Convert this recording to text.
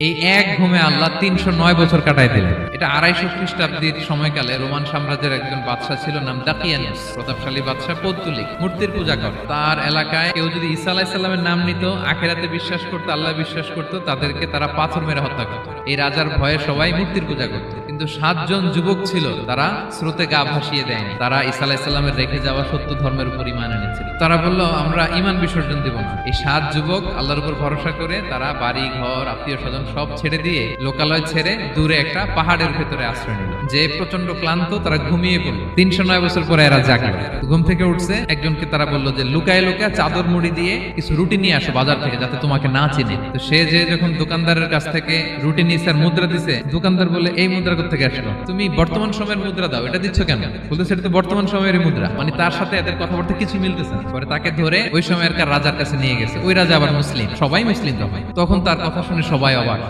এই এক ঘুমে আল্লাহ ৩০৯ বছর কাটায় দিলেন। এটা ২৫০ খ্রিস্টাব্দের সময়কালে রোমান সাম্রাজ্যের একজন বাদশা ছিল, নাম দাকিয়ানুস। প্রতাপশালী বাদশা, পৌত্তলিক, মূর্তির পূজা করে। তার এলাকায় কেউ যদি ঈসা আলাইহিস সালামের নাম নিত, আখিরাতে বিশ্বাস করতো, আল্লাহ বিশ্বাস করতো, তাদেরকে তারা পাথর মেরে হত্যা করত। এই রাজার ভয়ে সবাই মূর্তির পূজা করত। কিন্তু ৭ জন যুবক ছিল, তারা স্রোতে গা ভাসিয়ে দেয়নি। তারা ঈসা আলাইহিস সালামের রেখে যাওয়া সত্য ধর্মের উপর ঈমান এনেছিল। তারা বলল, আমরা ঈমান বিসর্জন দিব না। এই ৭ যুবক আল্লাহর উপর ভরসা করে তারা বাড়ি ঘর, আত্মীয় স্বজন সব ছেড়ে দিয়ে, লোকালয় ছেড়ে দূরে একটা পাহাড়ের ভেতরে আশ্রয় নিল। যে প্রচন্ড ক্লান্ত, তারা ঘুমিয়ে পড়ল। ৩০৯ বছর পরে এরা জাগলো। ঘুম থেকে উঠছে, একজনকে তারা বলল যে লুকায় লুকায় চাদর মুড়ি দিয়ে কিছু রুটি নিয়ে আসো বাজার থেকে, যাতে তোমাকে না চিনে। তো সে যে যখন দোকানদারের কাছ থেকে রুটি নিয়ে আর মুদ্রা দিছে, দোকানদার বলে, এই মুদ্রা কোথেকে আসলো? তুমি বর্তমান সময়ের মুদ্রা দাও, এটা দিচ্ছ কেন? বলতে সেটা তো বর্তমান সময়ের মুদ্রা। মানে তার সাথে এদের কথাবার্তা কিছু মিলতেছে না। পরে তাকে ধরে ওই সময়কার রাজার কাছে নিয়ে গেছে। ওই রাজা আবার মুসলিম, সবাই মুসলিম তখন। তার কথা শুনে সবাই অবাক।